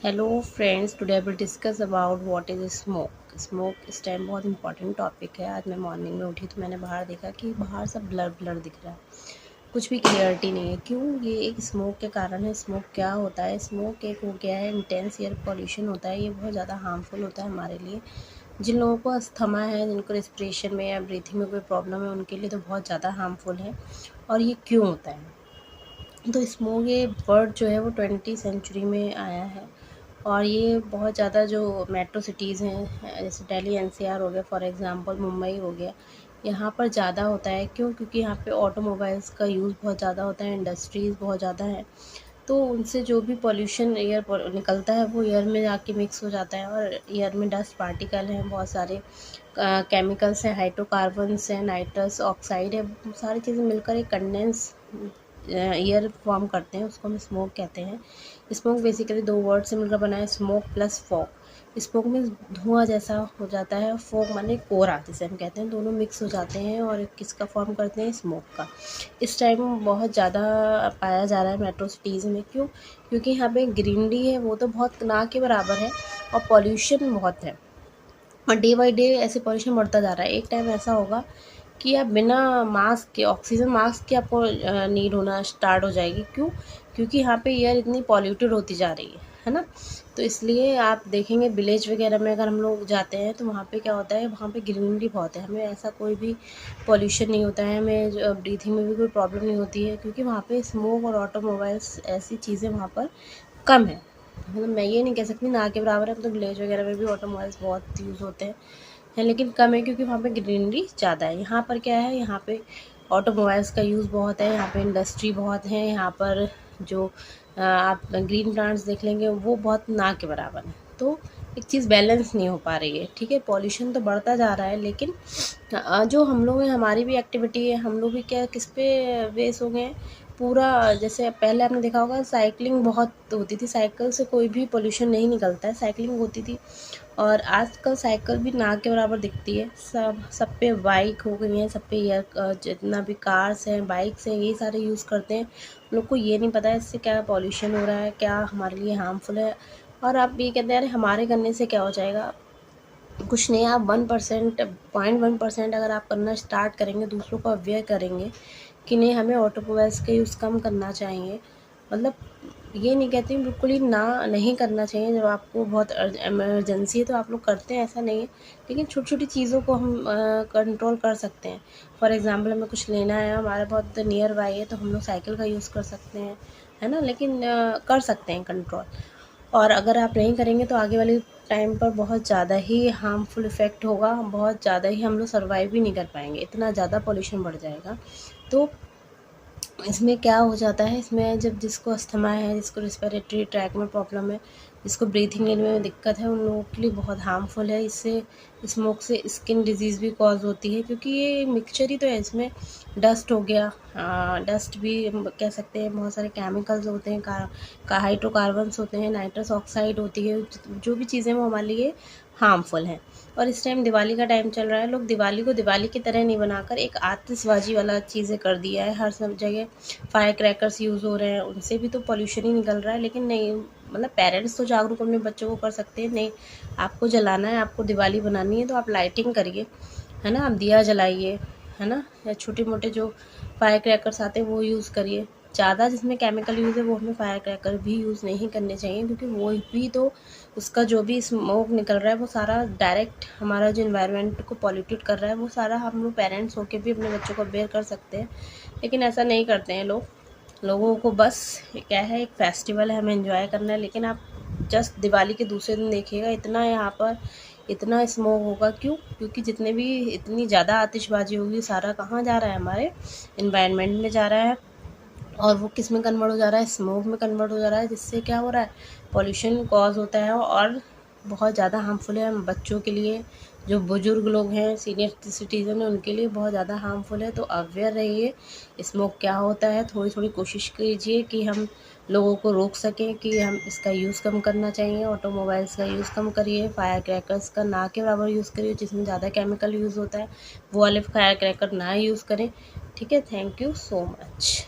Hello friends, today I will discuss about what is smoke. Smoke इस time बहुत important topic है। आज मैं मॉर्निंग में उठी तो मैंने बाहर देखा कि बाहर सब ब्लर ब्लर दिख रहा है, कुछ भी क्लियरिटी नहीं है। क्यों? ये एक स्मोक के कारण है। स्मोक क्या होता है? स्मोक एक हो गया है इंटेंस एयर पॉल्यूशन होता है। ये बहुत ज़्यादा हार्मफुल होता है हमारे लिए। जिन लोगों को अस्थमा है, जिनको रेस्पिरेशन में या ब्रीथिंग में कोई प्रॉब्लम है, उनके लिए तो बहुत ज़्यादा हार्मफुल है। और ये क्यों होता है? तो स्मोक ये वर्ड जो है वो 20वीं सेंचुरी में आया है। और ये बहुत ज़्यादा जो मेट्रो सिटीज़ हैं, जैसे दिल्ली एनसीआर हो गया, फॉर एग्ज़ाम्पल मुंबई हो गया, यहाँ पर ज़्यादा होता है। क्यों? क्योंकि यहाँ पे ऑटोमोबाइल्स का यूज़ बहुत ज़्यादा होता है, इंडस्ट्रीज़ बहुत ज़्यादा है। तो उनसे जो भी पॉल्यूशन एयर निकलता है वो एयर में जाके मिक्स हो जाता है। और एयर में डस्ट पार्टिकल हैं, बहुत सारे केमिकल्स हैं, हाइड्रोकार्बन्स हैं, नाइट्रस ऑक्साइड है, सारी चीज़ें मिलकर एक कंडेंस एयर फॉर्म करते हैं, उसको हम स्मोक कहते हैं। स्मोक बेसिकली दो वर्ड से मिलकर बना है, स्मोक प्लस फॉग। स्मोक में धुआं जैसा हो जाता है, फॉग माने कोहरा जिसे हम कहते हैं, दोनों मिक्स हो जाते हैं और किसका फॉर्म करते हैं? स्मोक का। इस टाइम बहुत ज़्यादा पाया जा रहा है मेट्रो सिटीज़ में। क्यों? क्योंकि यहाँ पे ग्रीनरी है वो तो बहुत ना के बराबर है, और पॉल्यूशन बहुत है। और डे बाई डे ऐसे पॉल्यूशन बढ़ता जा रहा है। एक टाइम ऐसा होगा कि आप बिना मास्क के, ऑक्सीजन मास्क के आपको नीड होना स्टार्ट हो जाएगी। क्यों? क्योंकि यहाँ पे एयर इतनी पॉल्यूटेड होती जा रही है ना। तो इसलिए आप देखेंगे विलेज वगैरह में अगर हम लोग जाते हैं तो वहाँ पे क्या होता है, वहाँ पे ग्रीनरी बहुत है, हमें ऐसा कोई भी पॉल्यूशन नहीं होता है, हमें ब्रीथिंग में भी कोई प्रॉब्लम नहीं होती है, क्योंकि वहाँ पे स्मोक और ऑटोमोबाइल्स ऐसी चीज़ें वहाँ पर कम है। मतलब मैं ये नहीं कह सकती ना के बराबर है, मतलब विलेज वगैरह में भी ऑटोमोबाइल्स बहुत यूज़ होते हैं, लेकिन कम है क्योंकि वहाँ पे ग्रीनरी ज़्यादा है। यहाँ पर क्या है, यहाँ पे ऑटोमोबाइल्स का यूज़ बहुत है, यहाँ पे इंडस्ट्री बहुत है, यहाँ पर जो आप ग्रीन प्लांट्स देख लेंगे वो बहुत ना के बराबर है। तो एक चीज़ बैलेंस नहीं हो पा रही है। ठीक है, पॉल्यूशन तो बढ़ता जा रहा है, लेकिन जो हम लोग हैं, हमारी भी एक्टिविटी है, हम लोग भी क्या किस पे बेस हो गए हैं पूरा। जैसे पहले आपने देखा होगा साइकिलिंग बहुत होती थी, साइकिल से कोई भी पोल्यूशन नहीं निकलता है, साइकिलिंग होती थी। और आजकल साइकिल भी ना के बराबर दिखती है। सब पे बाइक हो गई हैं, सब पे एयर जितना भी कार्स हैं, बाइक्स हैं, ये सारे यूज़ करते हैं। लोग को ये नहीं पता है इससे क्या पॉल्यूशन हो रहा है, क्या हमारे लिए हार्मफुल है। और आप ये कहते हैं अरे हमारे करने से क्या हो जाएगा? कुछ नहीं, आप 1% 0.1% अगर आप करना स्टार्ट करेंगे, दूसरों को अवेयर करेंगे कि नहीं हमें ऑटोमोबाइल्स का यूज़ कम करना चाहिए। मतलब ये नहीं कहती हूँ बिल्कुल ही ना नहीं करना चाहिए, जब आपको बहुत इमरजेंसी है तो आप लोग करते हैं, ऐसा नहीं है। लेकिन छोटी छोटी चीज़ों को हम कंट्रोल कर सकते हैं। फॉर एग्ज़ाम्पल हमें कुछ लेना है, हमारा बहुत नियर बाई है, तो हम लोग साइकिल का यूज़ कर सकते हैं, है ना। लेकिन कर सकते हैं कंट्रोल। और अगर आप नहीं करेंगे तो आगे वाले टाइम पर बहुत ज़्यादा ही हार्मफुल इफ़ेक्ट होगा, बहुत ज़्यादा ही हम लोग सर्वाइव भी नहीं कर पाएंगे, इतना ज़्यादा पॉल्यूशन बढ़ जाएगा। तो इसमें क्या हो जाता है, इसमें जब जिसको अस्थमा है, जिसको रिस्पिरेटरी ट्रैक में प्रॉब्लम है, जिसको ब्रीथिंग लेने में दिक्कत है, उन लोगों के लिए बहुत हार्मफुल है। इससे स्मोक से स्किन डिजीज़ भी कॉज होती है, क्योंकि ये मिक्सचर ही तो है। इसमें डस्ट हो गया, डस्ट भी हम कह सकते हैं, बहुत सारे केमिकल्स होते हैं, हाइड्रोकार्बन्स होते हैं, नाइट्रस ऑक्साइड होती है, जो भी चीज़ें वो हमारे लिए हार्मफुल हैं। और इस टाइम दिवाली का टाइम चल रहा है, लोग दिवाली को दिवाली की तरह नहीं बनाकर एक आतिशबाजी वाला चीज़ें कर दिया है। हर सब जगह फायर क्रैकर्स यूज़ हो रहे हैं, उनसे भी तो पॉल्यूशन ही निकल रहा है। लेकिन नहीं, मतलब पेरेंट्स तो जागरूक अपने बच्चों को कर सकते हैं, नहीं आपको जलाना है, आपको दिवाली बनानी है तो आप लाइटिंग करिए, है ना, आप दिया जलाइए, है ना, या छोटे मोटे जो फायर क्रैकर्स आते हैं वो यूज़ करिए। ज़्यादा जिसमें केमिकल यूज़ है वो हमें फायर क्रैकर भी यूज़ नहीं करने चाहिए, क्योंकि वो भी तो उसका जो भी स्मोक निकल रहा है वो सारा डायरेक्ट हमारा जो इन्वायरमेंट को पॉल्यूटेड कर रहा है। वो सारा हम लोग पेरेंट्स होके भी अपने बच्चों को बेयर कर सकते हैं, लेकिन ऐसा नहीं करते हैं लोग। लोगों को बस क्या है, एक फेस्टिवल है, हमें एंजॉय करना है। लेकिन आप जस्ट दिवाली के दूसरे दिन देखिएगा, इतना यहाँ पर इतना स्मोक होगा। क्यों? क्योंकि जितने भी इतनी ज़्यादा आतिशबाजी होगी, सारा कहाँ जा रहा है, हमारे इन्वायरमेंट में जा रहा है। और वो किस में कन्वर्ट हो जा रहा है? स्मोक में कन्वर्ट हो जा रहा है, जिससे क्या हो रहा है, पॉल्यूशन कॉज होता है। और बहुत ज़्यादा हार्मफुल है हम बच्चों के लिए, जो बुजुर्ग लोग हैं, सीनियर सिटीज़न है, उनके लिए बहुत ज़्यादा हार्मफुल है। तो अवेयर रहिए स्मोक क्या होता है, थोड़ी थोड़ी कोशिश कीजिए कि हम लोगों को रोक सकें, कि हम इसका यूज़ कम करना चाहिए। ऑटोमोबाइल्स का यूज़ कम करिए, फायर क्रैकर्स का ना के बराबर यूज़ करिए, जिसमें ज़्यादा केमिकल यूज़ होता है वो वाले फायर क्रैकर ना यूज़ करें। ठीक है, थैंक यू सो मच।